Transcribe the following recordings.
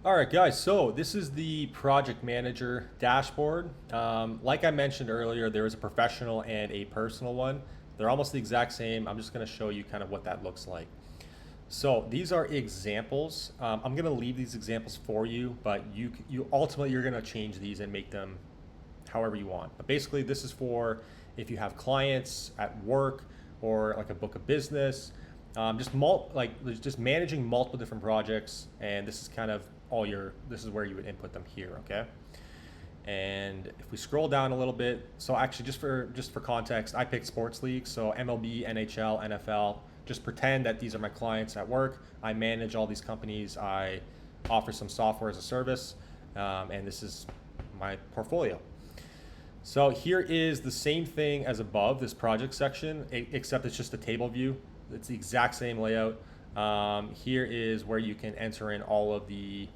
All right, guys, so this is the project manager dashboard. Like I mentioned earlier, there is a professional and a personal one. They're almost the exact same. I'm just going to show you kind of what that looks like. So these are examples. I'm going to leave these examples for you, but you ultimately you're going to change these and make them however you want. But basically, this is for if you have clients at work or like a book of business, just managing multiple different projects, and this is kind of all your. This is where you would input them here, okay? And if we scroll down a little bit, so actually just for context, I picked sports leagues, so MLB, NHL, NFL. Just pretend that these are my clients at work. I manage all these companies. I offer some software as a service, and this is my portfolio. So here is the same thing as above, this project section, except it's just a table view. It's the exact same layout. Here is where you can enter in all of the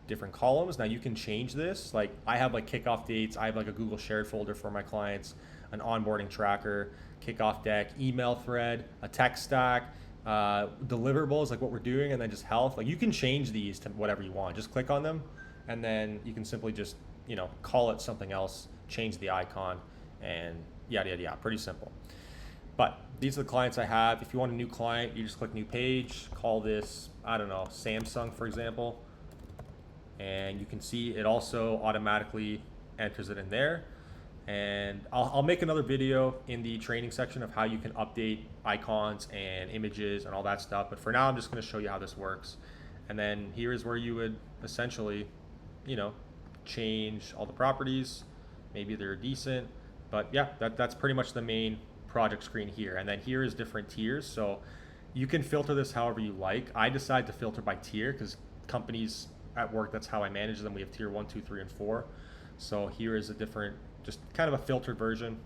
different columns. Now you can change this. Like I have like kickoff dates. I have like a Google shared folder for my clients, an onboarding tracker, kickoff deck, email thread, a tech stack, deliverables like what we're doing, and then just health. Like you can change these to whatever you want. Just click on them, and then you can simply just call it something else, change the icon, and yada yada yada. Pretty simple. But these are the clients I have. If you want a new client, you just click new page, call this, I don't know, Samsung, for example. And you can see it also automatically enters it in there. And I'll make another video in the training section of how you can update icons and images and all that stuff. But for now, I'm just going to show you how this works. And then here is where you would essentially, change all the properties. Maybe they're decent. But yeah, that's pretty much the main project screen here. And then here is different tiers. So you can filter this however you like. I decide to filter by tier because companies at work, that's how I manage them. We have tier 1, 2, 3, and 4. So here is a different, just kind of a filtered version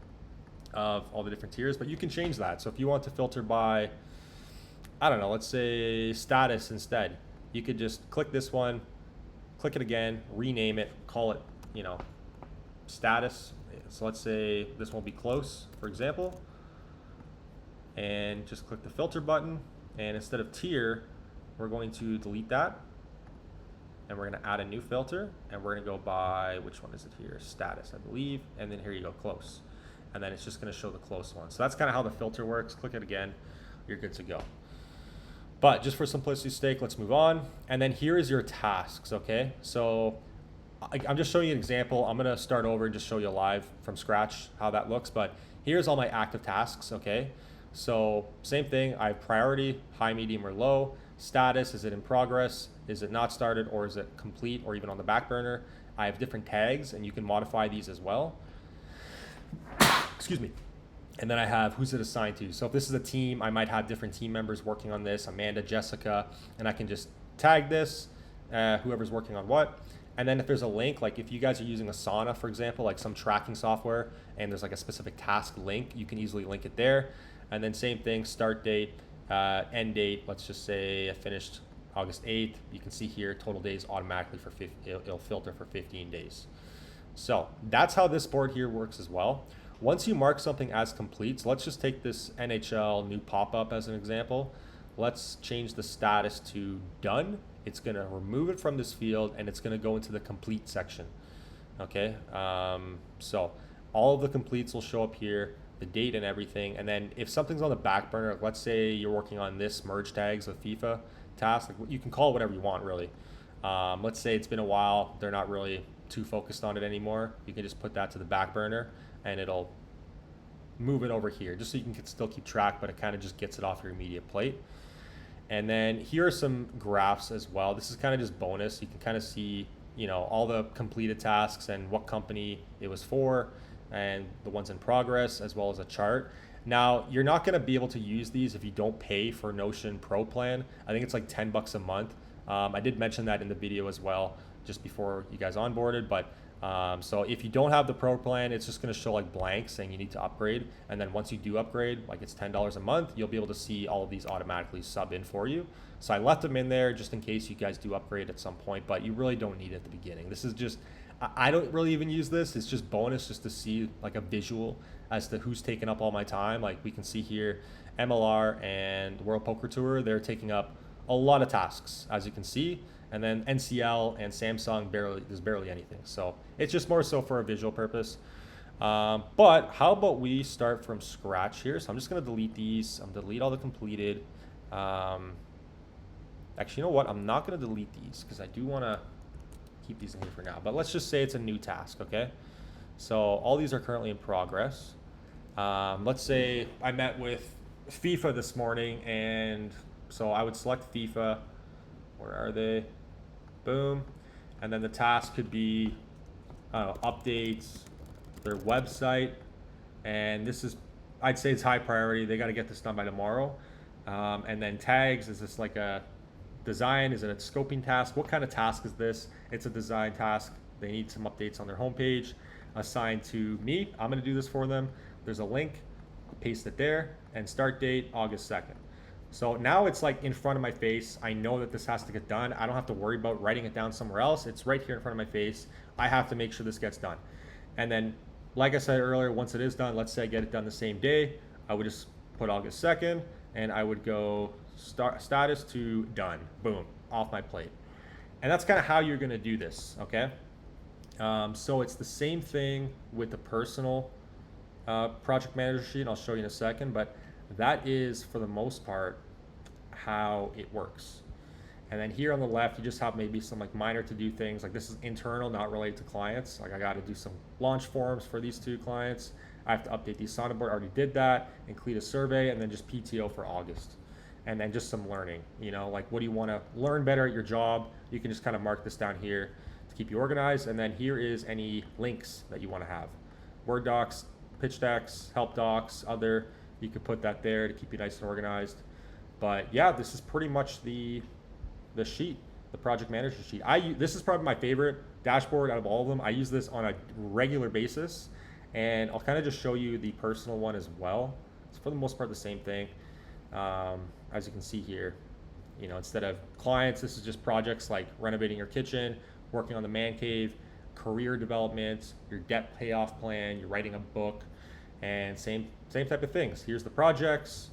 of all the different tiers, but you can change that. So if you want to filter by, I don't know, let's say status instead, you could just click this one, click it again, rename it, call it, status. So let's say this will be close, for example, and just click the filter button. And instead of tier, we're going to delete that. And we're going to add a new filter, and we're going to go by, which one is it here? Status, I believe. And then here you go, close. And then it's just going to show the close one. So that's kind of how the filter works. Click it again, you're good to go. But just for simplicity's sake, let's move on. And then here is your tasks, okay? So I'm just showing you an example. I'm going to start over and just show you live from scratch how that looks. But here's all my active tasks, okay? So same thing, I have priority, high, medium, or low. Status, is it in progress? Is it not started, or is it complete, or even on the back burner? I have different tags, and you can modify these as well. Excuse me. And then I have who's it assigned to. So if this is a team, I might have different team members working on this, Amanda, Jessica, and I can just tag this, whoever's working on what. And then if there's a link, like if you guys are using Asana, for example, like some tracking software, and there's like a specific task link, you can easily link it there. And then same thing, start date, end date. Let's just say I finished August 8th. You can see here total days automatically for it'll filter for 15 days. So that's how this board here works as well. Once you mark something as complete, so let's just take this NHL new pop-up as an example. Let's change the status to done. It's going to remove it from this field, and it's going to go into the complete section. Okay, so all of the completes will show up here, the date and everything. And then if something's on the back burner, let's say you're working on this merge tags with FIFA task, like you can call it whatever you want, really. Let's say it's been a while, they're not really too focused on it anymore. You can just put that to the back burner, and it'll move it over here, just so you can still keep track, but it kind of just gets it off your immediate plate. And then here are some graphs as well. This is kind of just bonus. You can kind of see, all the completed tasks and what company it was for, and the ones in progress, as well as a chart. Now, you're not going to be able to use these if you don't pay for Notion Pro plan. I think it's like $10 a month. I did mention that in the video as well, just before you guys onboarded, but so if you don't have the Pro plan, it's just going to show like blank saying you need to upgrade. And then once you do upgrade, like it's $10 a month, you'll be able to see all of these automatically sub in for you. So I left them in there just in case you guys do upgrade at some point, but you really don't need it at the beginning. This is just, I don't really even use this. It's just bonus just to see like a visual as to who's taking up all my time. Like we can see here, MLR and World Poker Tour, they're taking up a lot of tasks, as you can see. And then NCL and Samsung, there's barely anything. So it's just more so for a visual purpose. But how about we start from scratch here? So I'm just going to delete these. I'm going to delete all the completed. Actually, you know what? I'm not going to delete these because I do want to keep these in here for now. But let's just say it's a new task, okay? So all these are currently in progress. Let's say I met with FIFA this morning, and so I would select FIFA. Where are they? Boom. And then the task could be updates, their website. And this is, I'd say it's high priority. They got to get this done by tomorrow. And then tags, is this like a design? Is it a scoping task? What kind of task is this? It's a design task. They need some updates on their homepage assigned to me. I'm going to do this for them. There's a link, paste it there, and start date August 2nd. So now it's like in front of my face. I know that this has to get done. I don't have to worry about writing it down somewhere else. It's right here in front of my face. I have to make sure this gets done. And then, like I said earlier, once it is done, let's say I get it done the same day, I would just put August 2nd, and I would go status to done. Boom, off my plate. And that's kind of how you're going to do this, okay? So it's the same thing with the personal project manager sheet. I'll show you in a second, but that is, for the most part, how it works. And then here on the left, you just have maybe some like minor to do things. Like this is internal, not related to clients. Like I got to do some launch forms for these 2 clients. I have to update the Asana board. I already did that, include a survey, and then just PTO for August. And then just some learning, you know, like what do you want to learn better at your job? You can just kind of mark this down here to keep you organized. And then here is any links that you want to have. Word docs, pitch decks, help docs, other. You could put that there to keep you nice and organized. But yeah, this is pretty much the sheet, the project manager sheet. This is probably my favorite dashboard out of all of them. I use this on a regular basis, and I'll kind of just show you the personal one as well. It's for the most part the same thing. As you can see here, you know, instead of clients, this is just projects like renovating your kitchen, working on the man cave, career development, your debt payoff plan, you're writing a book, and same type of things. Here's the projects.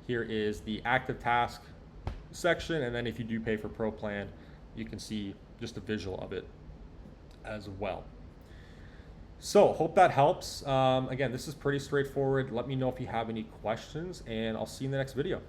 Here is the active task section, and then if you do pay for Pro Plan, you can see just a visual of it as well. So hope that helps. Again, this is pretty straightforward. Let me know if you have any questions, and I'll see you in the next video.